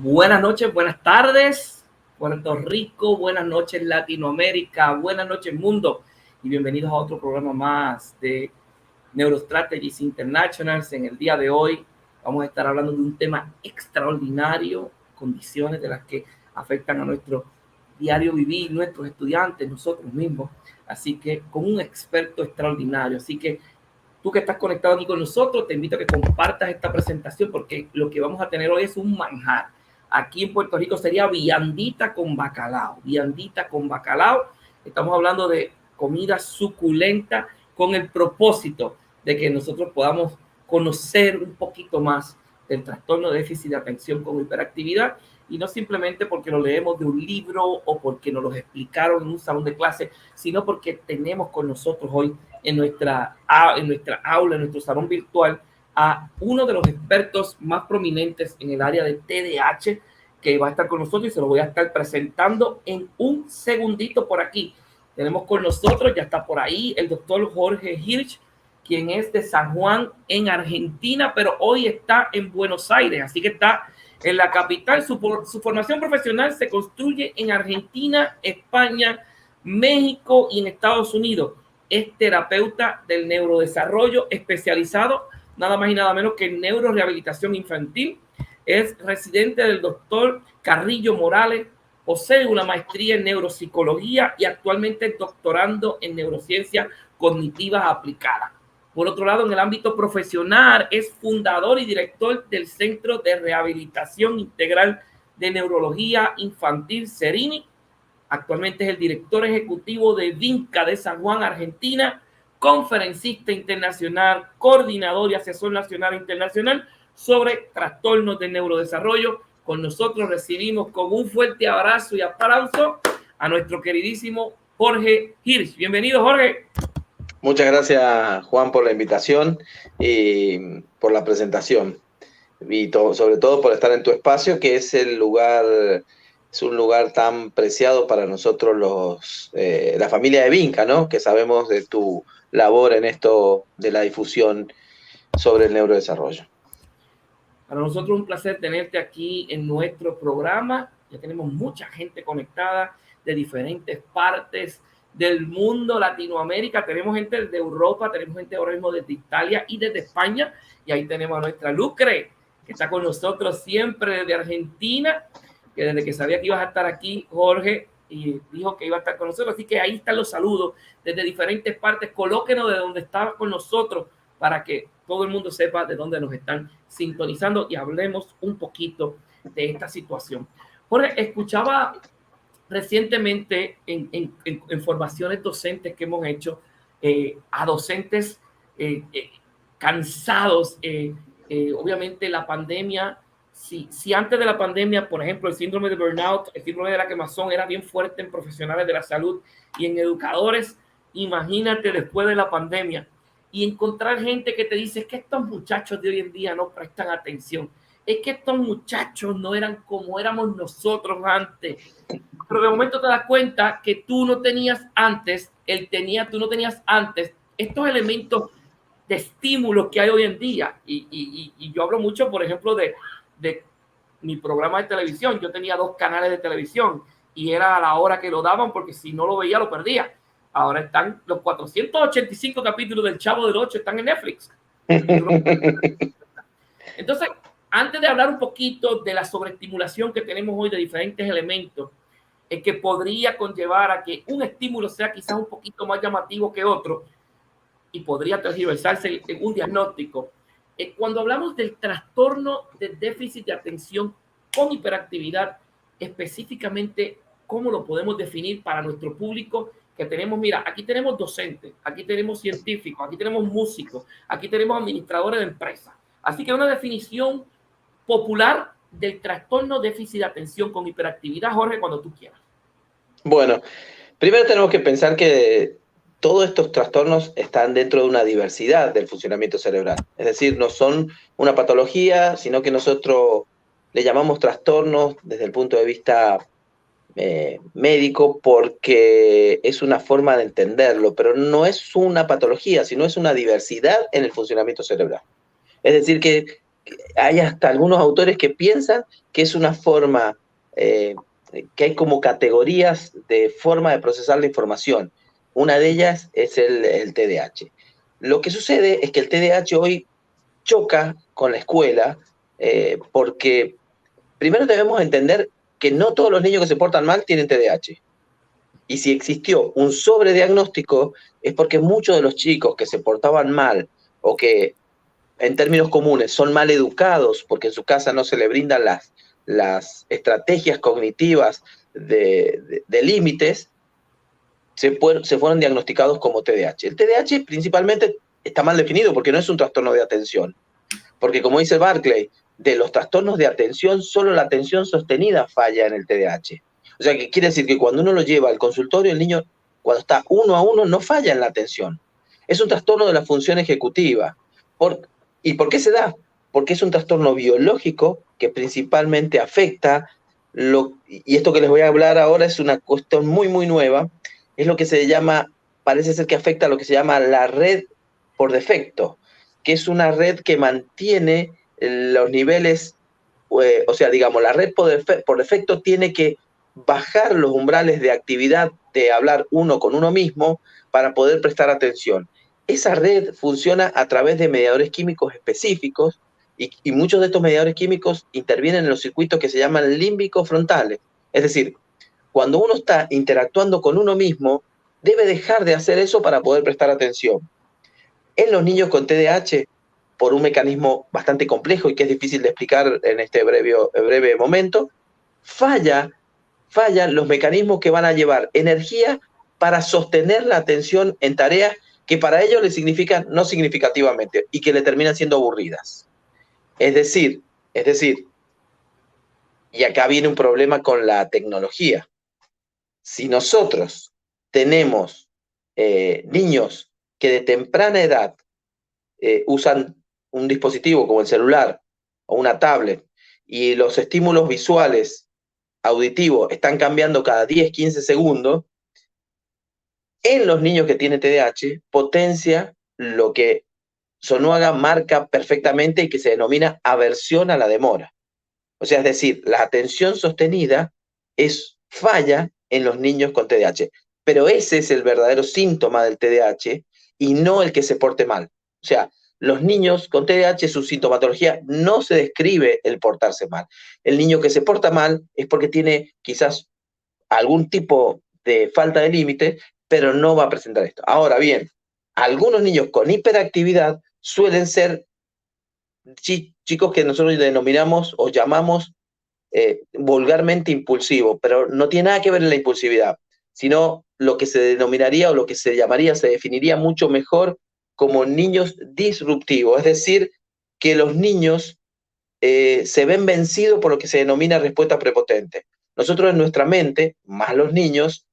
Buenas noches, buenas tardes, Puerto Rico, buenas noches Latinoamérica, buenas noches mundo y bienvenidos a otro programa más de Neurostrategies Internationals. En el día de hoy vamos a estar hablando de un tema extraordinario, condiciones de las que afectan a nuestro diario vivir, nuestros estudiantes, nosotros mismos, así que con un experto extraordinario. Así que tú que estás conectado aquí con nosotros, te invito a que compartas esta presentación porque lo que vamos a tener hoy es un manjar. Aquí en Puerto Rico sería viandita con bacalao, viandita con bacalao. Estamos hablando de comida suculenta con el propósito de que nosotros podamos conocer un poquito más del trastorno de déficit de atención con hiperactividad, y no simplemente porque lo leemos de un libro o porque nos lo explicaron en un salón de clase, sino porque tenemos con nosotros hoy en nuestra aula, en nuestro salón virtual, a uno de los expertos más prominentes en el área de TDAH, que va a estar con nosotros y se lo voy a estar presentando en un segundito por aquí. Tenemos con nosotros, ya está por ahí, el doctor Jorge Hirsch, quien es de San Juan, en Argentina, pero hoy está en Buenos Aires, así que está en la capital. Su formación profesional se construye en Argentina, España, México y en Estados Unidos. Es terapeuta del neurodesarrollo especializado nada más y nada menos que en neurorehabilitación infantil. Es residente del doctor Carrillo Morales, posee una maestría en neuropsicología y actualmente es doctorando en neurociencias cognitivas aplicadas. Por otro lado, en el ámbito profesional, es fundador y director del Centro de Rehabilitación Integral de Neurología Infantil Cerini. Actualmente es el director ejecutivo de VINCA de San Juan, Argentina, conferencista internacional, coordinador y asesor nacional e internacional sobre trastornos de neurodesarrollo. Con nosotros recibimos con un fuerte abrazo y aplauso a nuestro queridísimo Jorge Hirsch. Bienvenido, Jorge. Muchas gracias, Juan, por la invitación y por la presentación. Y sobre todo por estar en tu espacio, que es un lugar tan preciado para nosotros la familia de Vinca, ¿no? Que sabemos de tu labor en esto de la difusión sobre el neurodesarrollo. Para nosotros es un placer tenerte aquí en nuestro programa. Ya tenemos mucha gente conectada de diferentes partes del mundo, Latinoamérica. Tenemos gente de Europa, tenemos gente ahora mismo desde Italia y desde España. Y ahí tenemos a nuestra Lucre, que está con nosotros siempre desde Argentina, que desde que sabía que ibas a estar aquí, Jorge, y dijo que iba a estar con nosotros. Así que ahí están los saludos desde diferentes partes. Colóquenos de donde estaba con nosotros para que todo el mundo sepa de dónde nos están sintonizando y hablemos un poquito de esta situación. Jorge, escuchaba recientemente en formaciones docentes que hemos hecho a docentes cansados. Obviamente la pandemia, si antes de la pandemia, por ejemplo, el síndrome de burnout, el síndrome de la quemazón era bien fuerte en profesionales de la salud y en educadores, imagínate después de la pandemia y encontrar gente que te dice es que estos muchachos de hoy en día no prestan atención, es que estos muchachos no eran como éramos nosotros antes. Pero de momento te das cuenta que tú no tenías antes, tú no tenías antes estos elementos de estímulos que hay hoy en día. Y yo hablo mucho, por ejemplo, de mi programa de televisión. Yo tenía 2 canales de televisión y era a la hora que lo daban porque si no lo veía lo perdía. Ahora están los 485 capítulos del Chavo del 8 están en Netflix. Entonces, antes de hablar un poquito de la sobreestimulación que tenemos hoy de diferentes elementos, que podría conllevar a que un estímulo sea quizás un poquito más llamativo que otro y podría tergiversarse en un diagnóstico. Cuando hablamos del trastorno de déficit de atención con hiperactividad, específicamente, ¿cómo lo podemos definir para nuestro público? Que tenemos, mira, aquí tenemos docentes, aquí tenemos científicos, aquí tenemos músicos, aquí tenemos administradores de empresas. Así que una definición popular del trastorno déficit de atención con hiperactividad, Jorge, cuando tú quieras. Bueno, primero tenemos que pensar que todos estos trastornos están dentro de una diversidad del funcionamiento cerebral. Es decir, no son una patología, sino que nosotros le llamamos trastornos desde el punto de vista médico porque es una forma de entenderlo, pero no es una patología, sino es una diversidad en el funcionamiento cerebral. Es decir, que hay hasta algunos autores que piensan que es una forma, que hay como categorías de forma de procesar la información. Una de ellas es el TDAH. Lo que sucede es que el TDAH hoy choca con la escuela porque primero debemos entender que no todos los niños que se portan mal tienen TDAH. Y si existió un sobrediagnóstico es porque muchos de los chicos que se portaban mal o que en términos comunes son mal educados porque en su casa no se le brindan las estrategias cognitivas de límites, se fueron diagnosticados como TDAH. El TDAH principalmente está mal definido porque no es un trastorno de atención. Porque como dice Barclay, de los trastornos de atención, solo la atención sostenida falla en el TDAH. O sea, que quiere decir que cuando uno lo lleva al consultorio, el niño, cuando está uno a uno, no falla en la atención. Es un trastorno de la función ejecutiva. ¿Y por qué se da? Porque es un trastorno biológico que principalmente afecta, y esto que les voy a hablar ahora es una cuestión muy, muy nueva, es lo que se llama, parece ser que afecta a lo que se llama la red por defecto, que es una red que mantiene los niveles, o sea, digamos, la red por defecto tiene que bajar los umbrales de actividad de hablar uno con uno mismo para poder prestar atención. Esa red funciona a través de mediadores químicos específicos y muchos de estos mediadores químicos intervienen en los circuitos que se llaman límbicos frontales. Es decir, cuando uno está interactuando con uno mismo, debe dejar de hacer eso para poder prestar atención. En los niños con TDAH, por un mecanismo bastante complejo y que es difícil de explicar en este breve momento, fallan los mecanismos que van a llevar energía para sostener la atención en tareas que para ellos le significan no significativamente y que le terminan siendo aburridas. Es decir, y acá viene un problema con la tecnología. Si nosotros tenemos niños que de temprana edad usan un dispositivo como el celular o una tablet y los estímulos visuales, auditivos, están cambiando cada 10, 15 segundos, en los niños que tienen TDAH potencia lo que Sonuaga marca perfectamente y que se denomina aversión a la demora. O sea, es decir, la atención sostenida es falla en los niños con TDAH. Pero ese es el verdadero síntoma del TDAH y no el que se porte mal. O sea, los niños con TDAH, su sintomatología no se describe el portarse mal. El niño que se porta mal es porque tiene quizás algún tipo de falta de límite, pero no va a presentar esto. Ahora bien, algunos niños con hiperactividad suelen ser chicos que nosotros denominamos o llamamos vulgarmente impulsivo, pero no tiene nada que ver en la impulsividad, sino lo que se denominaría o lo que se llamaría, se definiría mucho mejor como niños disruptivos, es decir, que los niños se ven vencidos por lo que se denomina respuesta prepotente. Nosotros en nuestra mente, más los niños,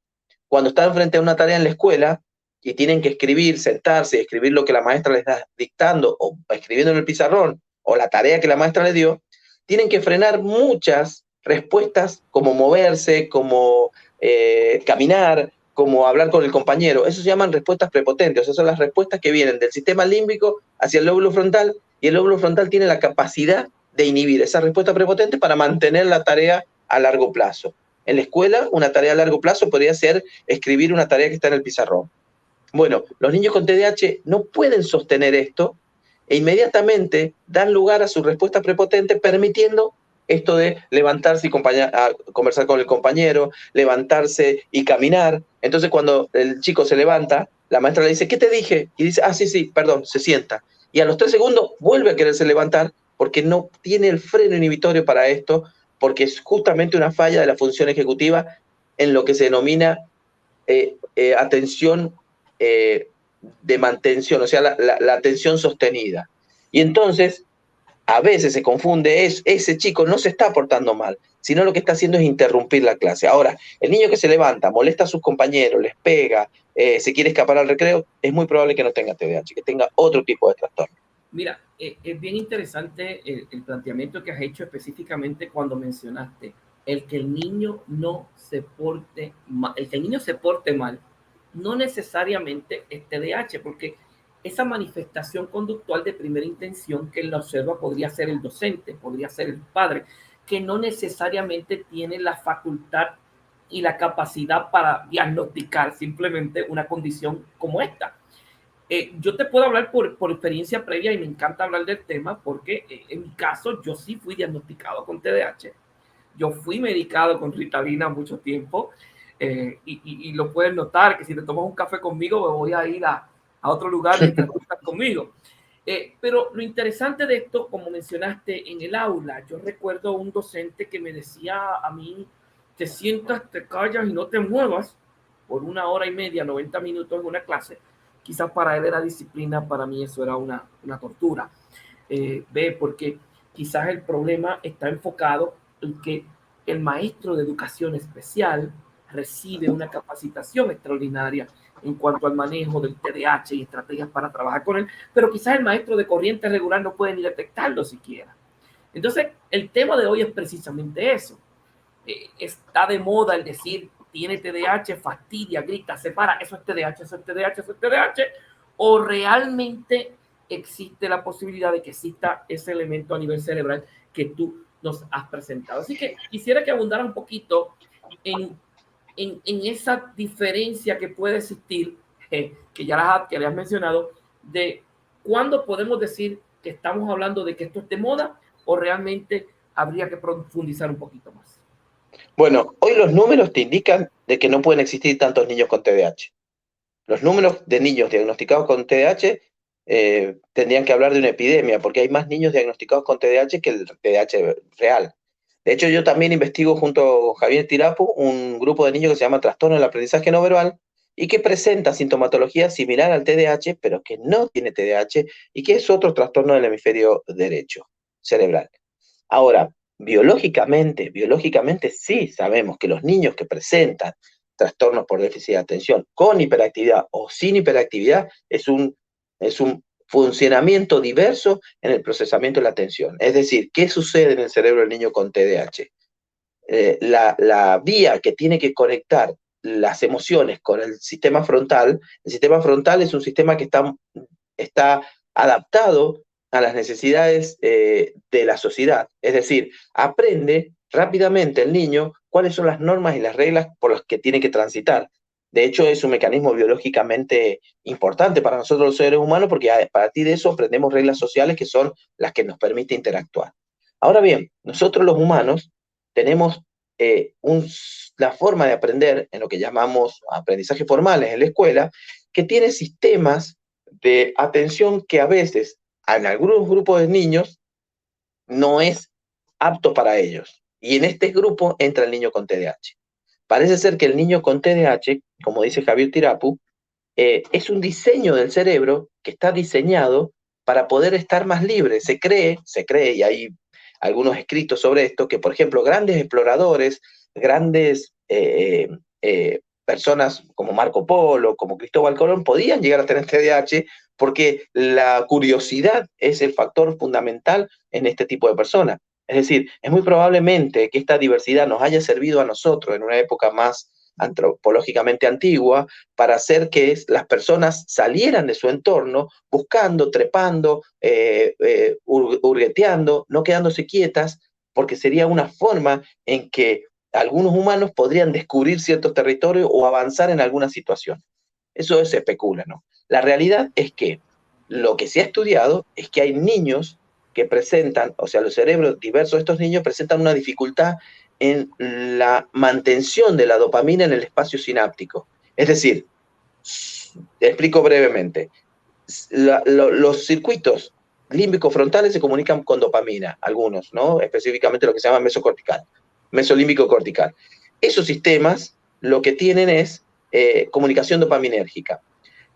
cuando están frente a una tarea en la escuela y tienen que escribir, sentarse y escribir lo que la maestra les está dictando o escribiendo en el pizarrón o la tarea que la maestra les dio, tienen que frenar muchas respuestas como moverse, como caminar, como hablar con el compañero. Eso se llaman respuestas prepotentes, o sea, son las respuestas que vienen del sistema límbico hacia el lóbulo frontal y el lóbulo frontal tiene la capacidad de inhibir esa respuesta prepotente para mantener la tarea a largo plazo. En la escuela, una tarea a largo plazo podría ser escribir una tarea que está en el pizarrón. Bueno, los niños con TDAH no pueden sostener esto e inmediatamente dan lugar a su respuesta prepotente, permitiendo esto de levantarse y conversar con el compañero, levantarse y caminar. Entonces, cuando el chico se levanta, la maestra le dice, ¿qué te dije? Y dice, sí, perdón, se sienta. Y a los 3 segundos vuelve a quererse levantar porque no tiene el freno inhibitorio para esto, porque es justamente una falla de la función ejecutiva en lo que se denomina atención de mantención, o sea, la atención sostenida. Y entonces, a veces se confunde, ese chico no se está portando mal, sino lo que está haciendo es interrumpir la clase. Ahora, el niño que se levanta, molesta a sus compañeros, les pega, se quiere escapar al recreo, es muy probable que no tenga TDAH, que tenga otro tipo de trastorno. Mira, es bien interesante el planteamiento que has hecho específicamente cuando mencionaste el que el niño no se porte mal, el que el niño se porte mal, no necesariamente es TDAH, porque esa manifestación conductual de primera intención que la observa podría ser el docente, podría ser el padre, que no necesariamente tiene la facultad y la capacidad para diagnosticar simplemente una condición como esta. Yo te puedo hablar por experiencia previa y me encanta hablar del tema porque en mi caso yo sí fui diagnosticado con TDAH. Yo fui medicado con Ritalina mucho tiempo y lo puedes notar que si te tomas un café conmigo me voy a ir a otro lugar mientras tú estás conmigo. Pero lo interesante de esto, como mencionaste en el aula, yo recuerdo un docente que me decía a mí, te sientas, te callas y no te muevas por 1 hora y media, 90 minutos en una clase. Quizás para él era disciplina, para mí eso era una tortura. Ve, porque quizás el problema está enfocado en que el maestro de educación especial recibe una capacitación extraordinaria en cuanto al manejo del TDAH y estrategias para trabajar con él, pero quizás el maestro de corriente regular no puede ni detectarlo siquiera. Entonces, el tema de hoy es precisamente eso. Está de moda el decir, tiene TDAH, fastidia, grita, se para, eso es TDAH, eso es TDAH, eso es TDAH, o realmente existe la posibilidad de que exista ese elemento a nivel cerebral que tú nos has presentado. Así que quisiera que abundara un poquito en esa diferencia que puede existir, que ya le has mencionado, de cuándo podemos decir que estamos hablando de que esto es de moda o realmente habría que profundizar un poquito más. Bueno, hoy los números te indican de que no pueden existir tantos niños con TDAH. Los números de niños diagnosticados con TDAH tendrían que hablar de una epidemia, porque hay más niños diagnosticados con TDAH que el TDAH real. De hecho, yo también investigo junto con Javier Tirapu un grupo de niños que se llama Trastorno del Aprendizaje No Verbal y que presenta sintomatología similar al TDAH, pero que no tiene TDAH y que es otro trastorno del hemisferio derecho cerebral. Ahora, biológicamente sí sabemos que los niños que presentan trastornos por déficit de atención con hiperactividad o sin hiperactividad es un funcionamiento diverso en el procesamiento de la atención. Es decir, ¿qué sucede en el cerebro del niño con TDAH? La vía que tiene que conectar las emociones con el sistema frontal es un sistema que está adaptado a las necesidades de la sociedad. Es decir, aprende rápidamente el niño cuáles son las normas y las reglas por las que tiene que transitar. De hecho, es un mecanismo biológicamente importante para nosotros los seres humanos porque a partir de eso aprendemos reglas sociales que son las que nos permiten interactuar. Ahora bien, nosotros los humanos tenemos la forma de aprender en lo que llamamos aprendizaje formales en la escuela, que tiene sistemas de atención que a veces en algunos grupos de niños no es apto para ellos. Y en este grupo entra el niño con TDAH. Parece ser que el niño con TDAH, como dice Javier Tirapu, es un diseño del cerebro que está diseñado para poder estar más libre. Se cree, y hay algunos escritos sobre esto, que por ejemplo grandes exploradores, grandes personas como Marco Polo, como Cristóbal Colón, podían llegar a tener TDAH porque la curiosidad es el factor fundamental en este tipo de personas. Es decir, es muy probablemente que esta diversidad nos haya servido a nosotros en una época más antropológicamente antigua para hacer que las personas salieran de su entorno buscando, trepando, hurgueteando, no quedándose quietas, porque sería una forma en que algunos humanos podrían descubrir ciertos territorios o avanzar en alguna situación. Eso se especula, ¿no? La realidad es que lo que se ha estudiado es que hay niños que presentan, o sea, los cerebros diversos de estos niños presentan una dificultad en la mantención de la dopamina en el espacio sináptico. Es decir, te explico brevemente, los circuitos límbicos frontales se comunican con dopamina, algunos, ¿no? Específicamente lo que se llama mesocortical, mesolímbico cortical. Esos sistemas lo que tienen es comunicación dopaminérgica.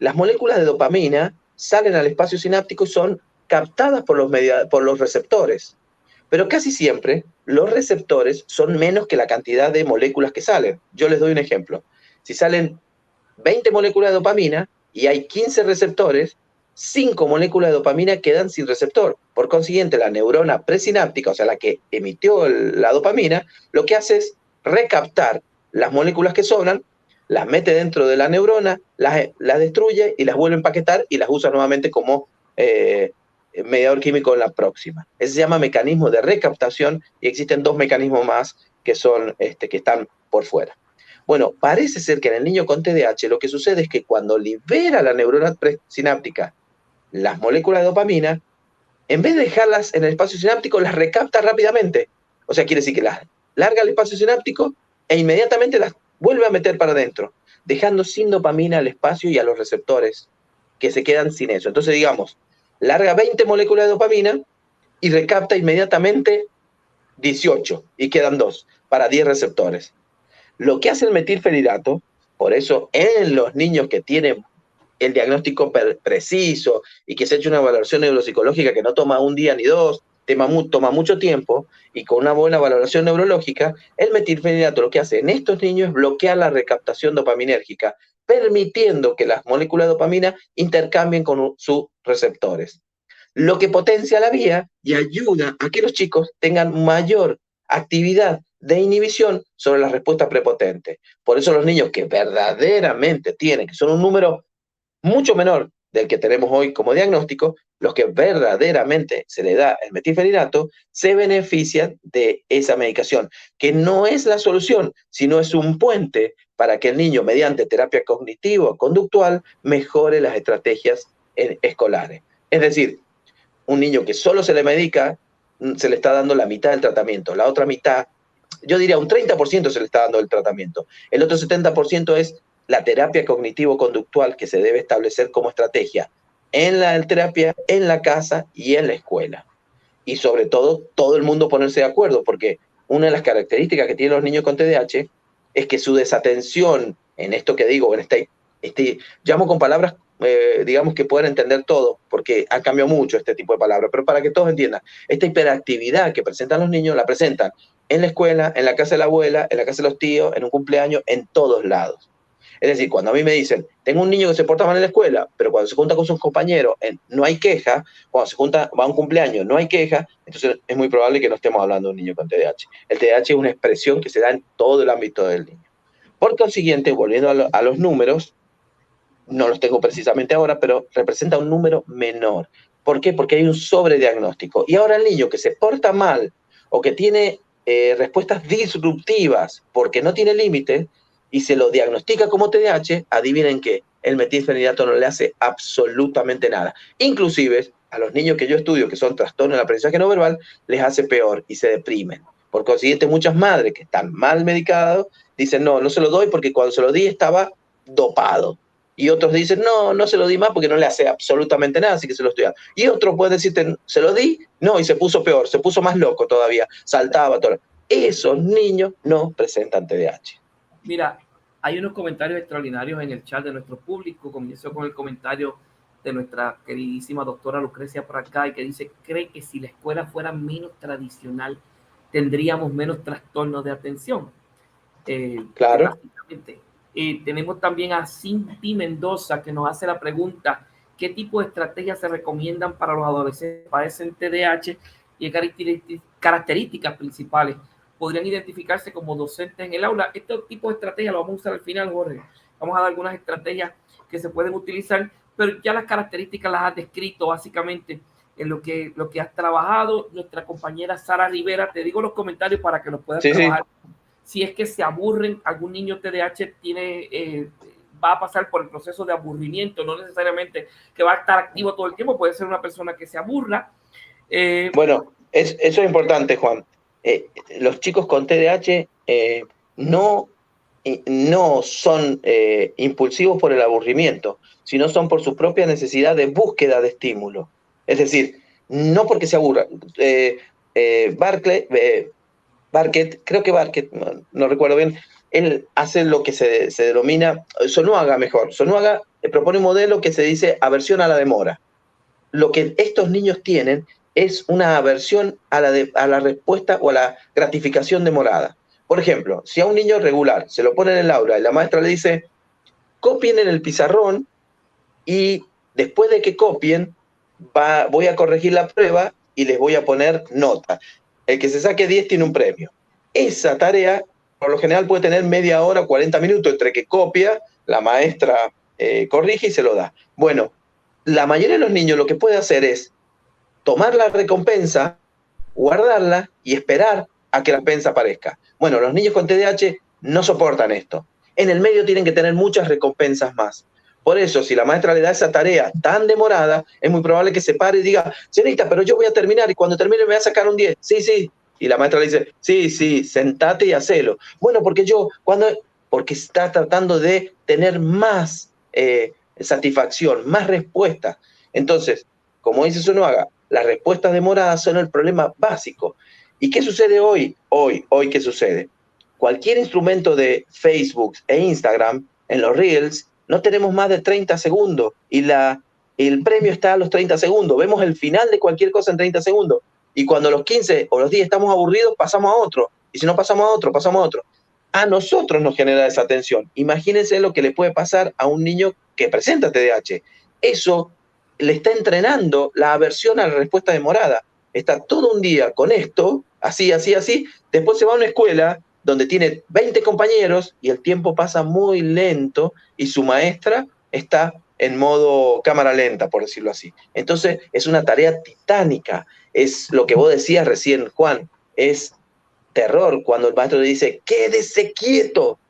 Las moléculas de dopamina salen al espacio sináptico y son captadas por los receptores. Pero casi siempre los receptores son menos que la cantidad de moléculas que salen. Yo les doy un ejemplo. Si salen 20 moléculas de dopamina y hay 15 receptores, 5 moléculas de dopamina quedan sin receptor. Por consiguiente, la neurona presináptica, o sea, la que emitió la dopamina, lo que hace es recaptar las moléculas que sobran las mete dentro de la neurona, las destruye y las vuelve a empaquetar y las usa nuevamente como mediador químico en la próxima. Ese se llama mecanismo de recaptación y existen dos mecanismos más que son que están por fuera. Bueno, parece ser que en el niño con TDAH lo que sucede es que cuando libera la neurona presináptica las moléculas de dopamina, en vez de dejarlas en el espacio sináptico, las recapta rápidamente. O sea, quiere decir que las larga el espacio sináptico e inmediatamente las vuelve a meter para adentro, dejando sin dopamina al espacio y a los receptores, que se quedan sin eso. Entonces, digamos, larga 20 moléculas de dopamina y recapta inmediatamente 18 y quedan 2 para 10 receptores. Lo que hace el metilfenidato, por eso en los niños que tienen el diagnóstico preciso y que se ha hecho una valoración neuropsicológica que no toma un día ni dos, toma mucho tiempo y con una buena valoración neurológica, el metilfenidato lo que hace en estos niños es bloquear la recaptación dopaminérgica, permitiendo que las moléculas de dopamina intercambien con sus receptores, lo que potencia la vía y ayuda a que los chicos tengan mayor actividad de inhibición sobre la respuesta prepotente. Por eso los niños que verdaderamente tienen, que son un número mucho menor del que tenemos hoy como diagnóstico, los que verdaderamente se le da el metilfenidato, se benefician de esa medicación, que no es la solución, sino es un puente para que el niño, mediante terapia cognitivo-conductual, mejore las estrategias escolares. Es decir, un niño que solo se le medica, se le está dando la mitad del tratamiento, la otra mitad, yo diría un 30% se le está dando el tratamiento, el otro 70% es la terapia cognitivo-conductual que se debe establecer como estrategia en la terapia, en la casa y en la escuela. Y sobre todo el mundo ponerse de acuerdo, porque una de las características que tienen los niños con TDAH es que su desatención en esto que digo, en llamo con palabras, digamos, que puedan entender todo, porque ha cambiado mucho este tipo de palabras, pero para que todos entiendan, esta hiperactividad que presentan los niños, la presentan en la escuela, en la casa de la abuela, en la casa de los tíos, en un cumpleaños, en todos lados. Es decir, cuando a mí me dicen, tengo un niño que se porta mal en la escuela, pero cuando se junta con sus compañeros no hay queja, cuando se junta, va a un cumpleaños no hay queja, entonces es muy probable que no estemos hablando de un niño con TDAH. El TDAH es una expresión que se da en todo el ámbito del niño. Por consiguiente, volviendo a los números, no los tengo precisamente ahora, pero representa un número menor. ¿Por qué? Porque hay un sobrediagnóstico. Y ahora el niño que se porta mal o que tiene respuestas disruptivas porque no tiene límites y se lo diagnostica como TDAH, adivinen qué, el metilfenidato no le hace absolutamente nada. Inclusive a los niños que yo estudio, que son trastornos del aprendizaje no verbal, les hace peor y se deprimen. Por consiguiente, muchas madres que están mal medicadas dicen, no se lo doy porque cuando se lo di estaba dopado. Y otros dicen, no se lo di más porque no le hace absolutamente nada, así que se lo estoy dando. Y otros pueden decirte, se lo di, no, y se puso peor, se puso más loco todavía, saltaba todo. Esos niños no presentan TDAH. Mira, hay unos comentarios extraordinarios en el chat de nuestro público. Comienzo con el comentario de nuestra queridísima doctora Lucrecia por acá, y que dice, cree que si la escuela fuera menos tradicional, tendríamos menos trastornos de atención. Claro. Tenemos también a Cinti Mendoza, que nos hace la pregunta, ¿qué tipo de estrategias se recomiendan para los adolescentes que padecen TDAH y características principales podrían identificarse como docentes en el aula? Este tipo de estrategias lo vamos a usar al final, Jorge. Vamos a dar algunas estrategias que se pueden utilizar, pero ya las características las has descrito básicamente en lo que has trabajado. Nuestra compañera Sara Rivera, te digo los comentarios para que los puedas trabajar. Sí. Si es que se aburren, algún niño TDAH va a pasar por el proceso de aburrimiento, no necesariamente que va a estar activo todo el tiempo, puede ser una persona que se aburra. Bueno, eso es importante, Juan. Los chicos con TDAH no son impulsivos por el aburrimiento, sino son por su propia necesidad de búsqueda de estímulo. Es decir, no porque se aburran. Barkett, creo que Barkett, no recuerdo bien, él hace lo que se denomina, Sonuaga mejor. Sonuaga propone un modelo que se dice aversión a la demora. Lo que estos niños tienen es una aversión a la respuesta o a la gratificación demorada. Por ejemplo, si a un niño regular se lo pone en el aula y la maestra le dice, copien en el pizarrón y después de que copien, voy a corregir la prueba y les voy a poner nota. El que se saque 10 tiene un premio. Esa tarea, por lo general puede tener media hora o 40 minutos entre que copia, la maestra corrige y se lo da. Bueno, la mayoría de los niños lo que puede hacer es tomar la recompensa, guardarla y esperar a que la recompensa aparezca. Bueno, los niños con TDAH no soportan esto. En el medio tienen que tener muchas recompensas más. Por eso, si la maestra le da esa tarea tan demorada, es muy probable que se pare y diga, señorita, pero yo voy a terminar y cuando termine me voy a sacar un 10. Sí, sí. Y la maestra le dice, sí, sí, sentate y hacelo. Bueno, porque está tratando de tener más satisfacción, más respuestas. Entonces, como dice Zuluaga, las respuestas demoradas son el problema básico. ¿Y qué sucede hoy? Hoy, ¿qué sucede? Cualquier instrumento de Facebook e Instagram, en los Reels, no tenemos más de 30 segundos y el premio está a los 30 segundos. Vemos el final de cualquier cosa en 30 segundos. Y cuando a los 15 o los 10 estamos aburridos, pasamos a otro. Y si no pasamos a otro, pasamos a otro. A nosotros nos genera esa tensión. Imagínense lo que le puede pasar a un niño que presenta TDAH. Eso le está entrenando la aversión a la respuesta demorada. Está todo un día con esto, así, así, así. Después se va a una escuela donde tiene 20 compañeros y el tiempo pasa muy lento y su maestra está en modo cámara lenta, por decirlo así. Entonces, es una tarea titánica. Es lo que vos decías recién, Juan, es terror cuando el maestro le dice, quédese quieto,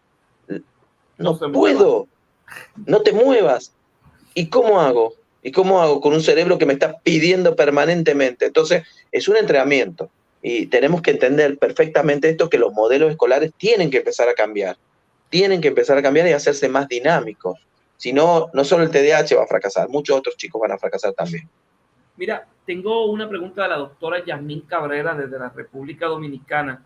no puedo, no te muevas. ¿Y cómo hago? ¿Y cómo hago con un cerebro que me está pidiendo permanentemente? Entonces, es un entrenamiento. Y tenemos que entender perfectamente esto, que los modelos escolares tienen que empezar a cambiar. Tienen que empezar a cambiar y hacerse más dinámicos. Si no, no solo el TDAH va a fracasar, muchos otros chicos van a fracasar también. Mira, tengo una pregunta de la doctora Yasmín Cabrera desde la República Dominicana,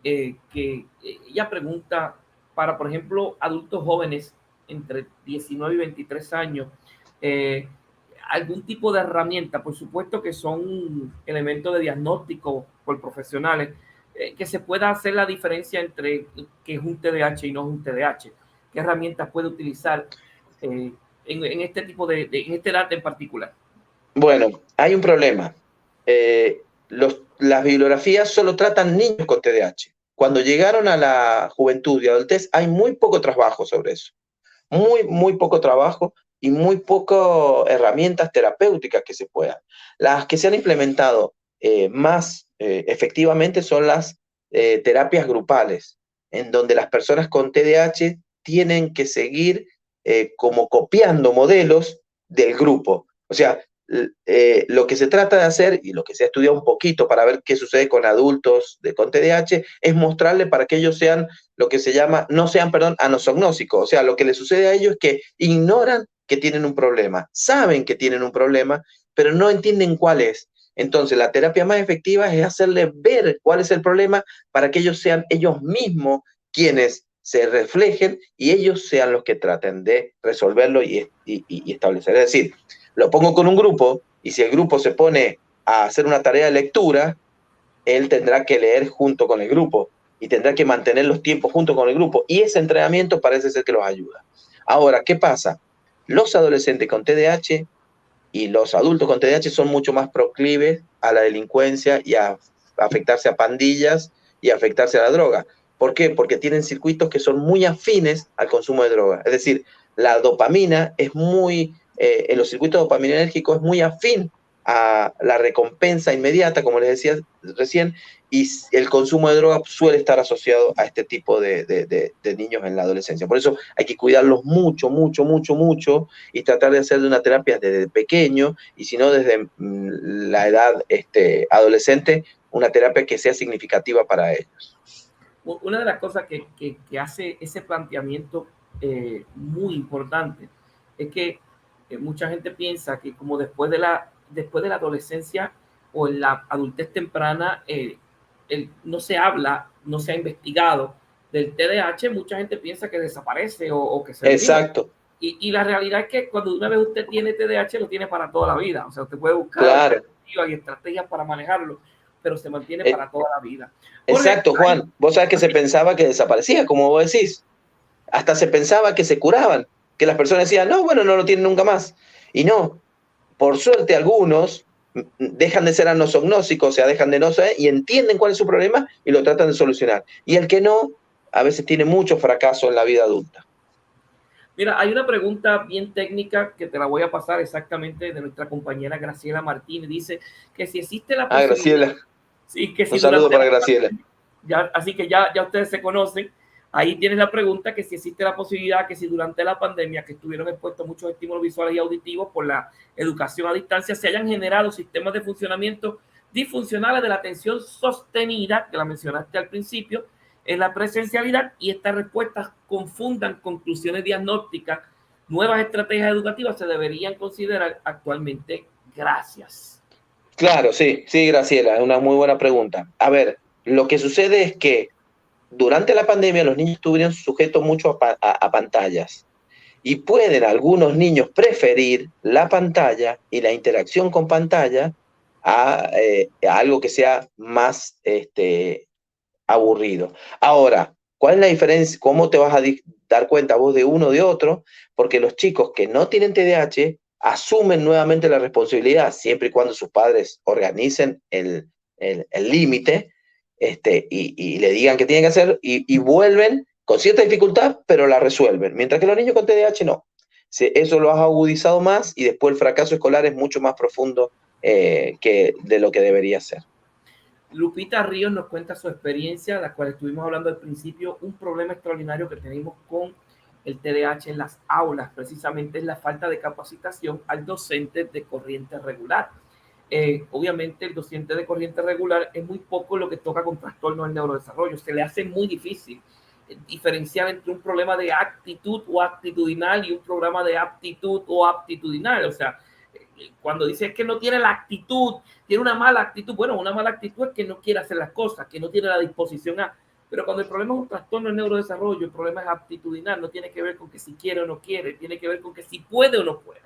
que ella pregunta para, por ejemplo, adultos jóvenes entre 19 y 23 años, algún tipo de herramienta, por supuesto que son elementos de diagnóstico por profesionales, que se pueda hacer la diferencia entre que es un TDAH y no es un TDAH. ¿Qué herramientas puede utilizar en este tipo en esta edad en particular? Bueno, hay un problema. Las bibliografías solo tratan niños con TDAH. Cuando llegaron a la juventud y adultez, hay muy poco trabajo sobre eso. Muy poco trabajo y muy pocas herramientas terapéuticas que se puedan. Las que se han implementado más efectivamente son las terapias grupales, en donde las personas con TDAH tienen que seguir como copiando modelos del grupo. O sea, lo que se trata de hacer y lo que se ha estudiado un poquito para ver qué sucede con adultos con TDAH es mostrarle para que ellos sean lo que se llama, no sean, perdón, anosognósicos. O sea, lo que les sucede a ellos es que ignoran que tienen un problema, saben que tienen un problema, pero no entienden cuál es. Entonces, la terapia más efectiva es hacerle ver cuál es el problema para que ellos sean ellos mismos quienes se reflejen y ellos sean los que traten de resolverlo y establecer. Es decir, lo pongo con un grupo y si el grupo se pone a hacer una tarea de lectura, él tendrá que leer junto con el grupo y tendrá que mantener los tiempos junto con el grupo. Y ese entrenamiento parece ser que los ayuda. Ahora, ¿qué pasa? Los adolescentes con TDAH y los adultos con TDAH son mucho más proclives a la delincuencia y a afectarse a pandillas y a afectarse a la droga. ¿Por qué? Porque tienen circuitos que son muy afines al consumo de droga. Es decir, la dopamina es en los circuitos dopaminérgicos es muy afín a la recompensa inmediata, como les decía recién, y el consumo de droga suele estar asociado a este tipo de niños en la adolescencia. Por eso hay que cuidarlos mucho, mucho, mucho, mucho y tratar de hacer una terapia desde pequeño y si no desde la edad adolescente, una terapia que sea significativa para ellos. Una de las cosas que hace ese planteamiento muy importante es que mucha gente piensa que como después de la adolescencia o en la adultez temprana no se habla, no se ha investigado del TDAH, mucha gente piensa que desaparece o que se olvida. Exacto. Y la realidad es que cuando una vez usted tiene TDAH, lo tiene para toda la vida. O sea, usted puede buscar alternativas y estrategias para manejarlo, pero se mantiene para toda la vida. Exacto, Juan. Vos sabés que se pensaba que desaparecía, como vos decís. Hasta se pensaba que se curaban, que las personas decían, no, bueno, no lo tienen nunca más. Y no, por suerte algunos dejan de ser anosognósicos, o sea, dejan de no saber y entienden cuál es su problema y lo tratan de solucionar. Y el que no, a veces tiene mucho fracaso en la vida adulta. Mira, hay una pregunta bien técnica que te la voy a pasar exactamente de nuestra compañera Graciela Martínez. Dice que si existe la posibilidad, Graciela, sí, que un si saludo durante para la Graciela. ya, así que ya ustedes se conocen. Ahí tienes la pregunta que si existe la posibilidad que si durante la pandemia que estuvieron expuestos muchos estímulos visuales y auditivos por la educación a distancia se hayan generado sistemas de funcionamiento disfuncionales de la atención sostenida, que la mencionaste al principio, en la presencialidad y estas respuestas confundan conclusiones diagnósticas, nuevas estrategias educativas se deberían considerar actualmente. Gracias. Claro, sí, sí, Graciela, es una muy buena pregunta. A ver, lo que sucede es que durante la pandemia los niños estuvieron sujetos mucho a pantallas y pueden algunos niños preferir la pantalla y la interacción con pantalla a algo que sea más aburrido. Ahora, ¿cuál es la diferencia? ¿Cómo te vas a dar cuenta vos de uno o de otro? Porque los chicos que no tienen TDAH asumen nuevamente la responsabilidad, siempre y cuando sus padres organicen el límite y le digan qué tienen que hacer y vuelven con cierta dificultad, pero la resuelven. Mientras que los niños con TDAH no. Eso lo has agudizado más y después el fracaso escolar es mucho más profundo que de lo que debería ser. Lupita Ríos nos cuenta su experiencia, la cual estuvimos hablando al principio, un problema extraordinario que tenemos con el TDAH en las aulas, precisamente es la falta de capacitación al docente de corriente regular. Obviamente el docente de corriente regular es muy poco lo que toca con trastornos del neurodesarrollo, se le hace muy difícil diferenciar entre un problema de actitud o actitudinal y un programa de aptitud o aptitudinal, o sea, cuando dice que no tiene la actitud, tiene una mala actitud, bueno, una mala actitud es que no quiere hacer las cosas, que no tiene la disposición a, pero cuando el problema es un trastorno del neurodesarrollo, el problema es aptitudinal, no tiene que ver con que si quiere o no quiere, tiene que ver con que si puede o no puede.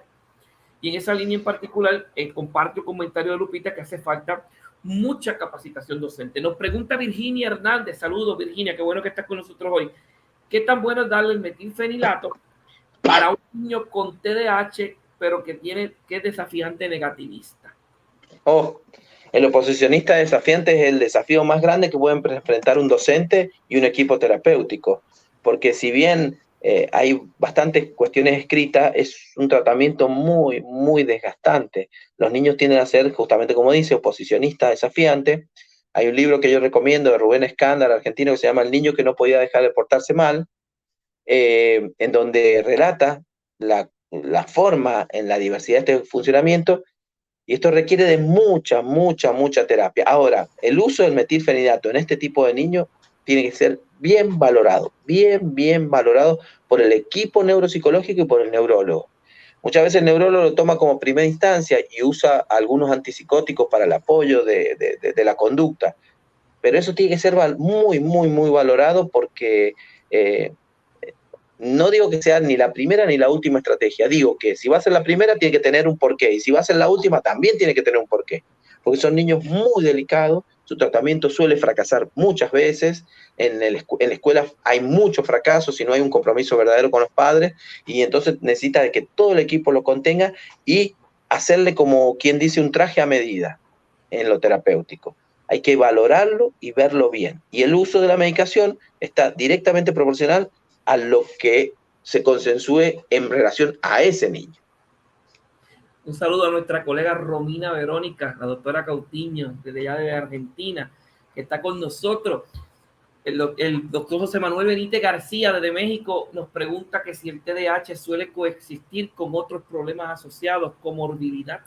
Y en esa línea en particular, comparto el comentario de Lupita que hace falta mucha capacitación docente. Nos pregunta Virginia Hernández, saludos Virginia, qué bueno que estás con nosotros hoy. ¿Qué tan bueno es darle el metilfenilato para un niño con TDAH, pero que es desafiante negativista? Oh, el oposicionista desafiante es el desafío más grande que pueden enfrentar un docente y un equipo terapéutico, porque si bien hay bastantes cuestiones escritas, es un tratamiento muy, muy desgastante. Los niños tienden a ser, justamente como dice, oposicionista desafiante. Hay un libro que yo recomiendo de Rubén Escándar, argentino, que se llama El niño que no podía dejar de portarse mal, en donde relata la forma en la diversidad de este funcionamiento y esto requiere de mucha, mucha, mucha terapia. Ahora, el uso del metilfenidato en este tipo de niños tiene que ser bien valorado por el equipo neuropsicológico y por el neurólogo. Muchas veces el neurólogo lo toma como primera instancia y usa algunos antipsicóticos para el apoyo de la conducta, pero eso tiene que ser muy, muy, muy valorado porque eh, no digo que sea ni la primera ni la última estrategia, digo que si va a ser la primera tiene que tener un porqué y si va a ser la última también tiene que tener un porqué, porque son niños muy delicados, su tratamiento suele fracasar muchas veces, en la escuela hay muchos fracasos si no hay un compromiso verdadero con los padres y entonces necesita de que todo el equipo lo contenga y hacerle como quien dice un traje a medida en lo terapéutico. Hay que valorarlo y verlo bien. Y el uso de la medicación está directamente proporcional a lo que se consensúe en relación a ese niño. Un saludo a nuestra colega Romina Verónica, la doctora Cautiño, desde allá de Argentina, que está con nosotros. El doctor José Manuel Benítez García, desde México, nos pregunta que si el TDAH suele coexistir con otros problemas asociados, comorbilidad.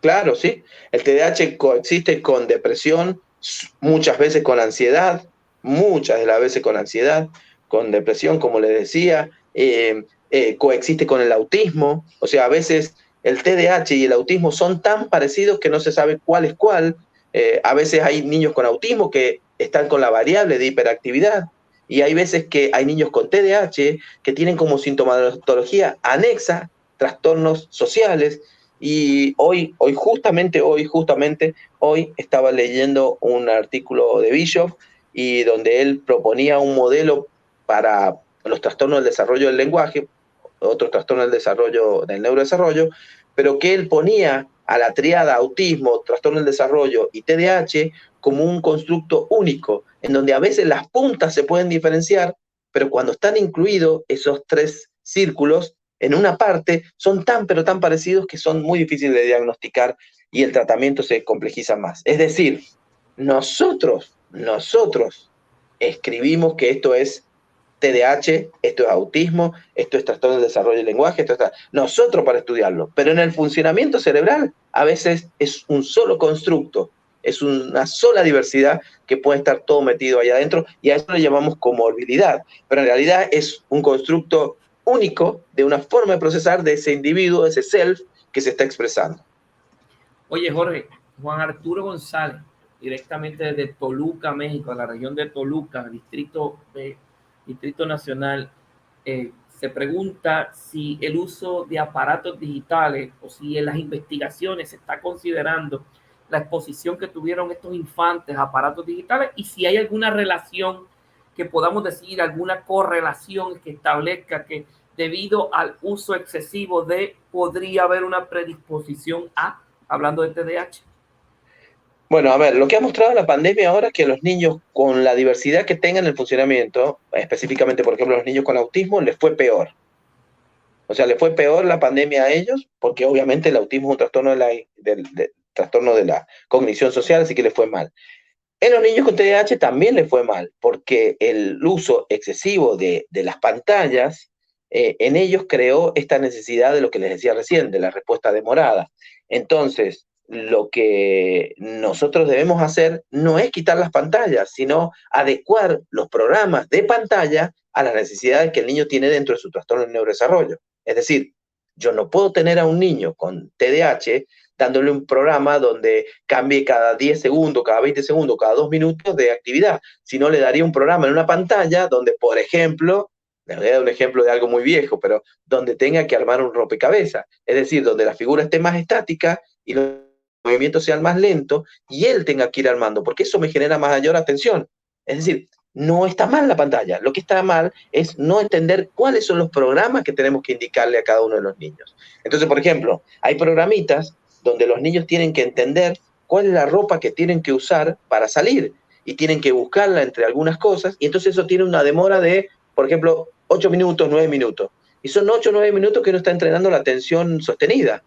Claro, sí. El TDAH coexiste con depresión, muchas veces con ansiedad, muchas de las veces con ansiedad, con depresión, como les decía, coexiste con el autismo. O sea, a veces el TDAH y el autismo son tan parecidos que no se sabe cuál es cuál. A veces hay niños con autismo que están con la variable de hiperactividad y hay veces que hay niños con TDAH que tienen como sintomatología anexa trastornos sociales. Y hoy estaba leyendo un artículo de Bishop y donde él proponía un modelo para los trastornos del desarrollo del lenguaje, otros trastornos del desarrollo, del neurodesarrollo, pero que él ponía a la triada autismo, trastorno del desarrollo y TDAH como un constructo único, en donde a veces las puntas se pueden diferenciar, pero cuando están incluidos esos tres círculos en una parte, son tan pero tan parecidos que son muy difíciles de diagnosticar y el tratamiento se complejiza más. Es decir, nosotros escribimos que esto es TDAH, esto es autismo, esto es trastorno del desarrollo del lenguaje, nosotros para estudiarlo, pero en el funcionamiento cerebral a veces es un solo constructo, es una sola diversidad que puede estar todo metido ahí adentro y a eso le llamamos comorbilidad, pero en realidad es un constructo único de una forma de procesar de ese individuo, ese self que se está expresando. Oye, Jorge, Juan Arturo González, directamente desde Toluca, México, la región de Toluca, Distrito Nacional, se pregunta si el uso de aparatos digitales o si en las investigaciones se está considerando la exposición que tuvieron estos infantes a aparatos digitales y si hay alguna relación que podamos decir, alguna correlación que establezca que debido al uso excesivo podría haber una predisposición a, hablando de TDAH. Bueno, a ver, lo que ha mostrado la pandemia ahora es que los niños con la diversidad que tengan en el funcionamiento, específicamente, por ejemplo, los niños con autismo, les fue peor. O sea, les fue peor la pandemia a ellos, porque obviamente el autismo es un trastorno trastorno de la cognición social, así que les fue mal. En los niños con TDAH también les fue mal, porque el uso excesivo de las pantallas en ellos creó esta necesidad de lo que les decía recién, de la respuesta demorada. Entonces, lo que nosotros debemos hacer no es quitar las pantallas, sino adecuar los programas de pantalla a las necesidades que el niño tiene dentro de su trastorno de neurodesarrollo. Es decir, yo no puedo tener a un niño con TDAH dándole un programa donde cambie cada 10 segundos, cada 20 segundos, cada 2 minutos de actividad, sino le daría un programa en una pantalla donde, por ejemplo, les voy a dar un ejemplo de algo muy viejo, pero donde tenga que armar un rompecabezas, es decir, donde la figura esté más estática y los movimientos sean más lentos y él tenga que ir armando, porque eso me genera mayor atención. Es decir, no está mal la pantalla, lo que está mal es no entender cuáles son los programas que tenemos que indicarle a cada uno de los niños. Entonces, por ejemplo, hay programitas donde los niños tienen que entender cuál es la ropa que tienen que usar para salir y tienen que buscarla entre algunas cosas y entonces eso tiene una demora de, por ejemplo, 8 minutos, 9 minutos. Y son 8 o 9 minutos que uno está entrenando la atención sostenida.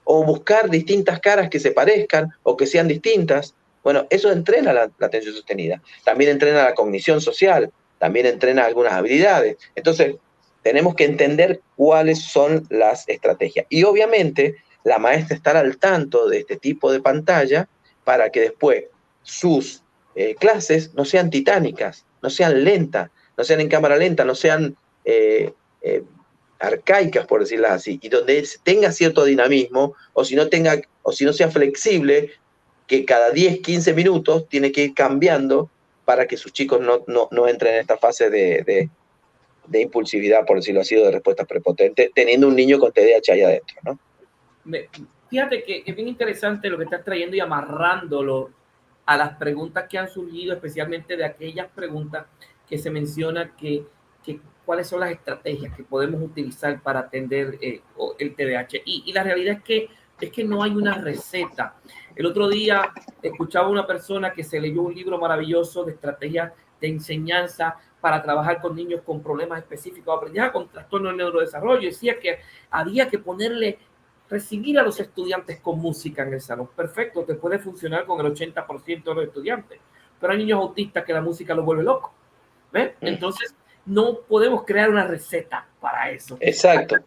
O buscar distintas caras que se parezcan o que sean distintas. Bueno, eso entrena la atención sostenida. También entrena la cognición social, también entrena algunas habilidades. Entonces, tenemos que entender cuáles son las estrategias. Y obviamente, la maestra estar al tanto de este tipo de pantalla para que después sus clases no sean titánicas, no sean lentas, no sean en cámara lenta, no sean arcaicas, por decirlas así, y donde tenga cierto dinamismo, o si no sea flexible, que cada 10, 15 minutos tiene que ir cambiando para que sus chicos no entren en esta fase de impulsividad, por decirlo así, o de respuestas prepotentes, teniendo un niño con TDAH ahí adentro, ¿no? Fíjate que es bien interesante lo que estás trayendo y amarrándolo a las preguntas que han surgido, especialmente de aquellas preguntas que se menciona que cuáles son las estrategias que podemos utilizar para atender el TDAH. Y la realidad es que no hay una receta. El otro día escuchaba a una persona que se leyó un libro maravilloso de estrategias de enseñanza para trabajar con niños con problemas específicos, aprendizaje con trastorno del neurodesarrollo. Decía que había que recibir a los estudiantes con música en el salón. Perfecto, te puede funcionar con el 80% de los estudiantes, pero hay niños autistas que la música los vuelve locos. ¿Ves? Entonces, no podemos crear una receta para eso. Exacto.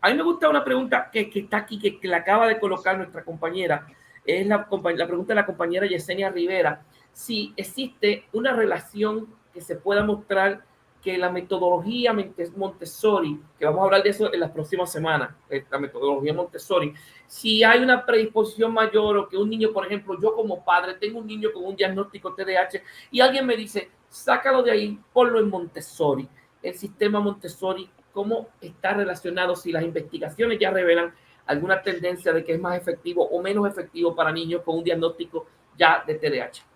A mí me gusta una pregunta que está aquí, que la acaba de colocar nuestra compañera. Es la pregunta de la compañera Yesenia Rivera. Si existe una relación que se pueda mostrar que la metodología Montessori, que vamos a hablar de eso en las próximas semanas, la metodología Montessori, si hay una predisposición mayor o que un niño, por ejemplo, yo como padre tengo un niño con un diagnóstico TDAH y alguien me dice, sácalo de ahí, ponlo en Montessori. El sistema Montessori, ¿cómo está relacionado? Si las investigaciones ya revelan alguna tendencia de que es más efectivo o menos efectivo para niños con un diagnóstico ya de TDAH.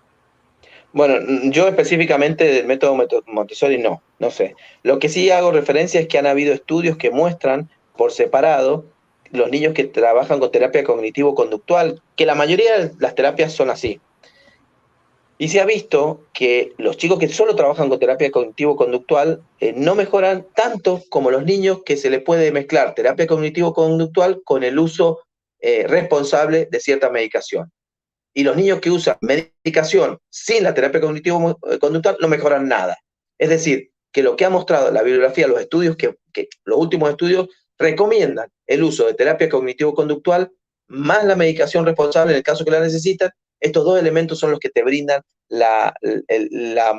Bueno, yo específicamente del método Montessori no sé. Lo que sí hago referencia es que han habido estudios que muestran por separado los niños que trabajan con terapia cognitivo-conductual, que la mayoría de las terapias son así. Y se ha visto que los chicos que solo trabajan con terapia cognitivo-conductual no mejoran tanto como los niños que se les puede mezclar terapia cognitivo-conductual con el uso responsable de cierta medicación. Y los niños que usan medicación sin la terapia cognitivo-conductual no mejoran nada. Es decir, que lo que ha mostrado la bibliografía, los estudios, que los últimos estudios recomiendan el uso de terapia cognitivo-conductual más la medicación responsable en el caso que la necesitan. Estos dos elementos son los que te brindan la